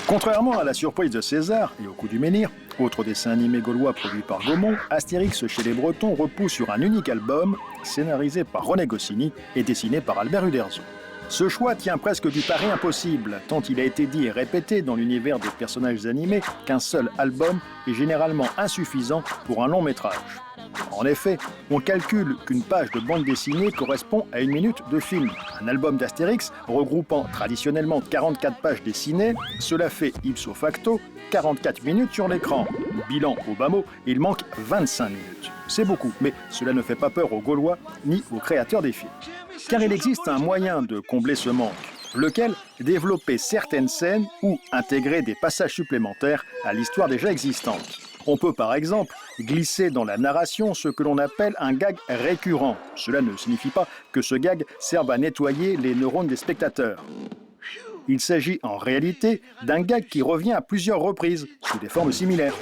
Contrairement à la surprise de César et au coup du menhir, autre dessin animé gaulois produit par Gaumont, Astérix chez les Bretons repose sur un unique album, scénarisé par René Goscinny et dessiné par Albert Uderzo. Ce choix tient presque du pari impossible, tant il a été dit et répété dans l'univers des personnages animés qu'un seul album est généralement insuffisant pour un long métrage. En effet, on calcule qu'une page de bande dessinée correspond à 1 minute de film. Un album d'Astérix, regroupant traditionnellement 44 pages dessinées, cela fait ipso facto 44 minutes sur l'écran. Bilan au bas mot, il manque 25 minutes. C'est beaucoup, mais cela ne fait pas peur aux Gaulois ni aux créateurs des films. Car il existe un moyen de combler ce manque, lequel développer certaines scènes ou intégrer des passages supplémentaires à l'histoire déjà existante. On peut par exemple glisser dans la narration ce que l'on appelle un gag récurrent. Cela ne signifie pas que ce gag serve à nettoyer les neurones des spectateurs. Il s'agit en réalité d'un gag qui revient à plusieurs reprises, sous des formes similaires.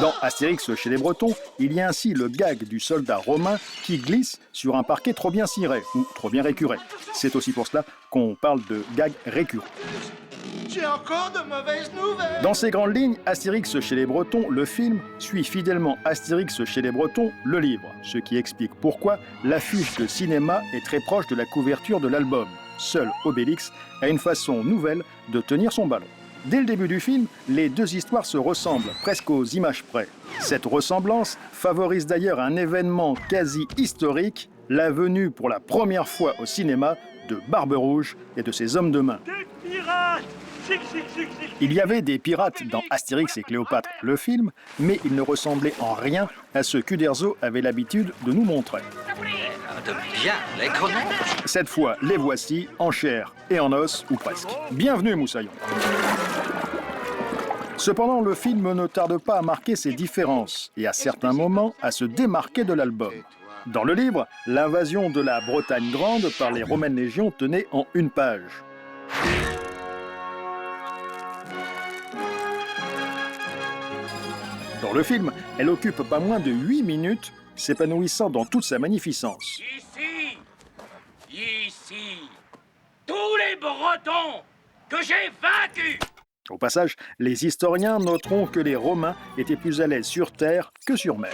Dans Astérix chez les Bretons, il y a ainsi le gag du soldat romain qui glisse sur un parquet trop bien ciré ou trop bien récuré. C'est aussi pour cela qu'on parle de gag récurrent. J'ai encore de mauvaises nouvelles. Dans ces grandes lignes, Astérix chez les Bretons, le film, suit fidèlement Astérix chez les Bretons, le livre, ce qui explique pourquoi l'affiche de cinéma est très proche de la couverture de l'album. Seul Obélix a une façon nouvelle de tenir son ballon. Dès le début du film, les deux histoires se ressemblent, presque aux images près. Cette ressemblance favorise d'ailleurs un événement quasi historique, la venue pour la première fois au cinéma de Barbe Rouge et de ses hommes de main. Des pirates! Il y avait des pirates dans Astérix et Cléopâtre, le film, mais ils ne ressemblaient en rien à ce qu'Uderzo avait l'habitude de nous montrer. De bien les connaître. Cette fois, les voici en chair et en os, ou presque. Bienvenue, Moussaillon. Cependant, le film ne tarde pas à marquer ses différences et à certains moments à se démarquer de l'album. Dans le livre, l'invasion de la Bretagne grande par les Romaines légions tenait en 1 page. Dans le film, elle occupe pas moins de 8 minutes, s'épanouissant dans toute sa magnificence. Ici, tous les Bretons que j'ai vaincus. Au passage, les historiens noteront que les Romains étaient plus à l'aise sur terre que sur mer.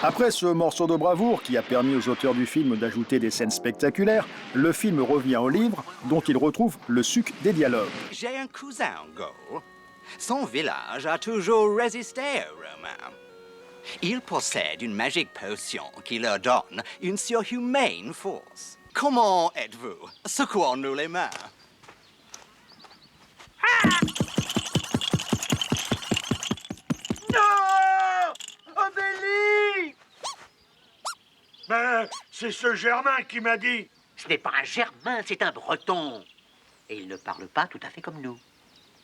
Après ce morceau de bravoure qui a permis aux auteurs du film d'ajouter des scènes spectaculaires, le film revient au livre dont il retrouve le suc des dialogues. J'ai un cousin Gaul. Son village a toujours résisté aux Romains. Il possède une magique potion qui leur donne une surhumaine force. Comment êtes-vous? Secouons-nous les mains. Non! Obélix! Ben, c'est ce Germain qui m'a dit. Ce n'est pas un Germain, c'est un Breton. Et il ne parle pas tout à fait comme nous.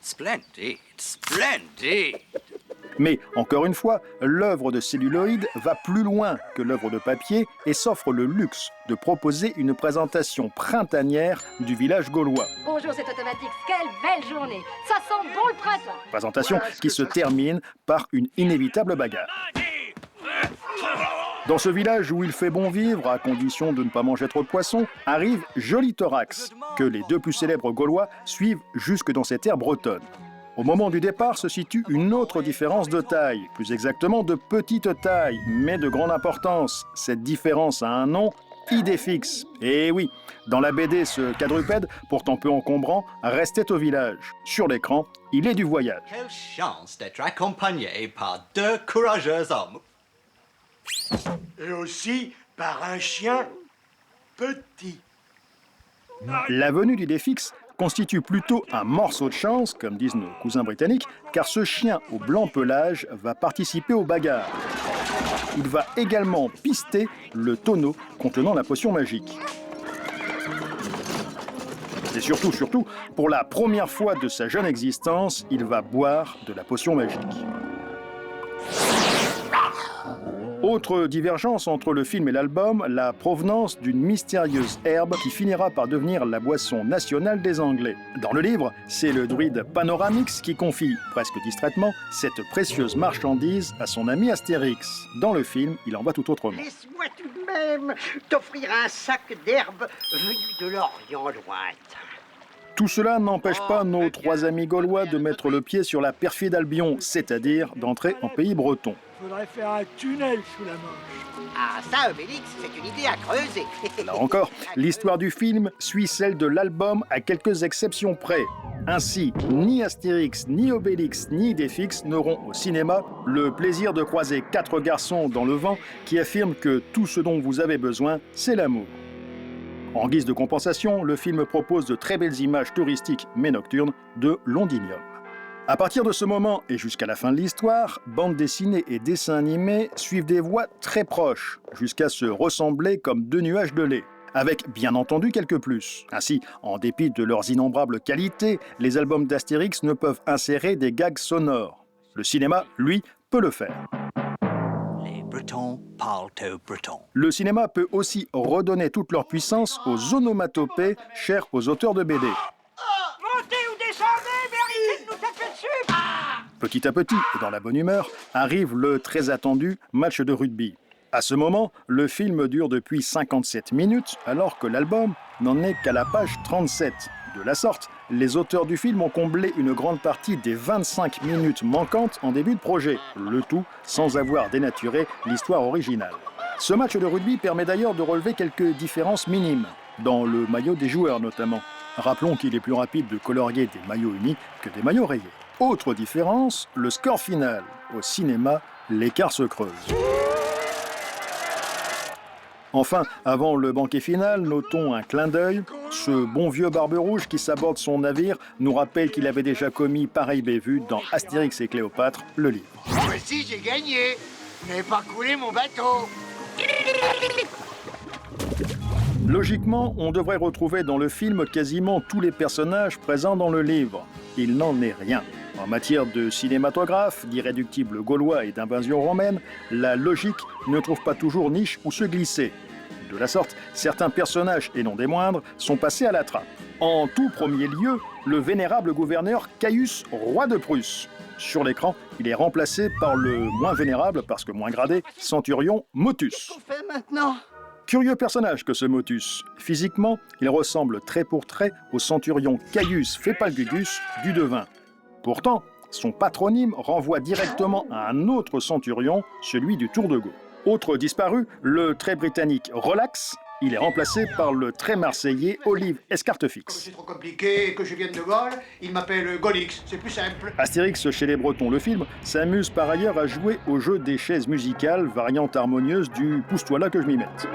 Splendide, splendide. Mais, encore une fois, l'œuvre de celluloïd va plus loin que l'œuvre de papier et s'offre le luxe de proposer une présentation printanière du village gaulois. Bonjour, c'est automatique. Quelle belle journée. Ça sent bon le printemps. Présentation qui se termine par une inévitable bagarre. Dans ce village où il fait bon vivre, à condition de ne pas manger trop de poissons, arrive Joli Thorax, que les deux plus célèbres Gaulois suivent jusque dans ces terres bretonnes. Au moment du départ se situe une autre différence de taille, plus exactement de petite taille, mais de grande importance. Cette différence a un nom, Idéfix. Et oui, dans la BD, ce quadrupède, pourtant peu encombrant, restait au village. Sur l'écran, il est du voyage. Quelle chance d'être accompagné par 2 courageux hommes. Et aussi par un chien petit. La venue d'Idéfix constitue plutôt un morceau de chance, comme disent nos cousins britanniques, car ce chien au blanc pelage va participer aux bagarres. Il va également pister le tonneau contenant la potion magique. Et surtout, pour la première fois de sa jeune existence, il va boire de la potion magique. Autre divergence entre le film et l'album, la provenance d'une mystérieuse herbe qui finira par devenir la boisson nationale des Anglais. Dans le livre, c'est le druide Panoramix qui confie, presque distraitement, cette précieuse marchandise à son ami Astérix. Dans le film, il en va tout autrement. Laisse-moi tout de même t'offrir un sac d'herbe venu de l'Orient lointain. Tout cela n'empêche pas nos trois amis gaulois de mettre le pied sur la perfide Albion, c'est-à-dire d'entrer en pays breton. Faudrait faire un tunnel sous la Manche. Ah, ça, Obélix, c'est une idée à creuser. Là encore, l'histoire du film suit celle de l'album à quelques exceptions près. Ainsi, ni Astérix, ni Obélix, ni Idéfix n'auront au cinéma le plaisir de croiser quatre garçons dans le vent qui affirment que tout ce dont vous avez besoin, c'est l'amour. En guise de compensation, le film propose de très belles images touristiques, mais nocturnes, de Londinium. À partir de ce moment et jusqu'à la fin de l'histoire, bande dessinée et dessins animés suivent des voies très proches, jusqu'à se ressembler comme deux nuages de lait, avec bien entendu quelques plus. Ainsi, en dépit de leurs innombrables qualités, les albums d'Astérix ne peuvent insérer des gags sonores. Le cinéma, lui, peut le faire. Les Bretons parlent au breton. Le cinéma peut aussi redonner toute leur puissance aux onomatopées chères aux auteurs de BD. Montez ou descendez, méritez de nous taper dessus. Petit à petit, et dans la bonne humeur, arrive le très attendu match de rugby. À ce moment, le film dure depuis 57 minutes, alors que l'album n'en est qu'à la page 37. De la sorte, les auteurs du film ont comblé une grande partie des 25 minutes manquantes en début de projet, le tout sans avoir dénaturé l'histoire originale. Ce match de rugby permet d'ailleurs de relever quelques différences minimes, dans le maillot des joueurs notamment. Rappelons qu'il est plus rapide de colorier des maillots unis que des maillots rayés. Autre différence, le score final. Au cinéma, l'écart se creuse. Enfin, avant le banquet final, notons un clin d'œil. Ce bon vieux Barbe Rouge qui s'aborde son navire nous rappelle qu'il avait déjà commis pareille bévue dans Astérix et Cléopâtre, le livre. Moi aussi, j'ai gagné. Je n'avais pas coulé mon bateau. Logiquement, on devrait retrouver dans le film quasiment tous les personnages présents dans le livre. Il n'en est rien. En matière de cinématographe, d'irréductibles gaulois et d'invasion romaine, la logique ne trouve pas toujours niche où se glisser. De la sorte, certains personnages, et non des moindres, sont passés à la trappe. En tout premier lieu, le vénérable gouverneur Caius, roi de Prusse. Sur l'écran, il est remplacé par le moins vénérable, parce que moins gradé, centurion Motus. Qu'est-ce qu'on fait maintenant? Curieux personnage que ce Motus. Physiquement, il ressemble trait pour trait au centurion Caius Fépalgugus du Devin. Pourtant, son patronyme renvoie directement à un autre centurion, celui du Tour de Gaulle. Autre disparu, le très britannique Relax. Il est remplacé par le très marseillais Olive Comme Escartefix. c'est trop compliqué et que je vienne de Gaulle, il m'appelle Golix. C'est plus simple. Astérix chez les Bretons, le film, s'amuse par ailleurs à jouer au jeu des chaises musicales, variante harmonieuse du « pousse-toi là que je m'y mette ».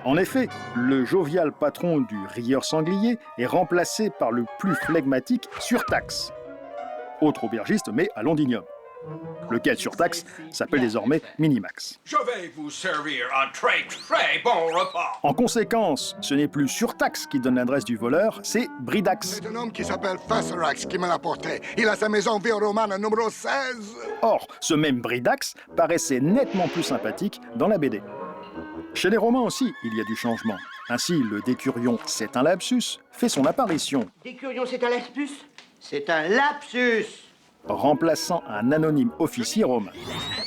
En effet, le jovial patron du rieur sanglier est remplacé par le plus flegmatique Surtax, autre aubergiste mais à Londinium, lequel Surtax s'appelle désormais Minimax. Je vais vous servir un très très bon repas. En conséquence, ce n'est plus Surtax qui donne l'adresse du voleur, c'est Bridax. C'est un homme qui s'appelle Fasserax qui me l'a porté. Il a sa maison Via Romana numéro 16. Or, ce même Bridax paraissait nettement plus sympathique dans la BD. Chez les Romains aussi, il y a du changement. Ainsi, le décurion « c'est un lapsus » fait son apparition, Décurion, c'est un lapsus? C'est un lapsus. remplaçant un anonyme officier romain.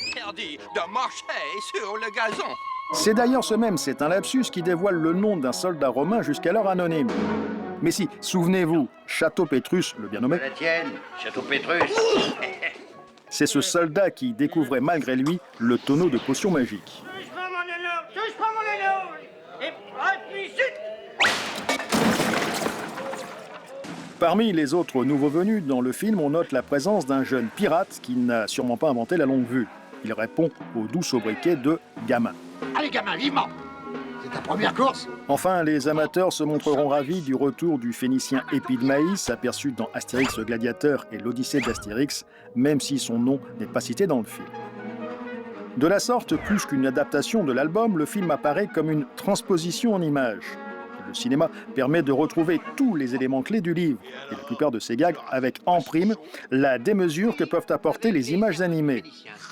Interdit de marcher sur le gazon. C'est d'ailleurs ce même « c'est un lapsus » qui dévoile le nom d'un soldat romain jusqu'alors anonyme. Mais si, souvenez-vous, Château Pétrus, le bien nommé, La tienne, Château Pétrus. c'est ce soldat qui découvrait malgré lui le tonneau de potions magiques. Touche pas mon anneau, touche pas mon anneau. Et appuie zut. Parmi les autres nouveaux venus dans le film, on note la présence d'un jeune pirate qui n'a sûrement pas inventé la longue vue. Il répond au doux sobriquet de gamin. Allez, gamin, vivement. C'est ta première course? Enfin, les amateurs se montreront ravis du retour du Phénicien Épidemaïs, aperçu dans Astérix le Gladiateur et l'Odyssée d'Astérix, même si son nom n'est pas cité dans le film. De la sorte, plus qu'une adaptation de l'album, le film apparaît comme une transposition en images. Le cinéma permet de retrouver tous les éléments clés du livre, et la plupart de ces gags avec en prime la démesure que peuvent apporter les images animées.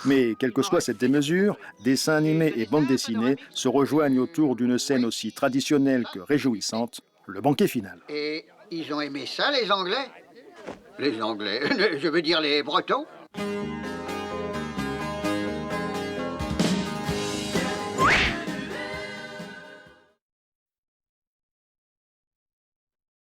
Mais quelle que soit cette démesure, dessins animés et bande dessinée se rejoignent autour d'une scène aussi traditionnelle que réjouissante, le banquet final. Et ils ont aimé ça, les Anglais? Les Anglais, je veux dire les Bretons?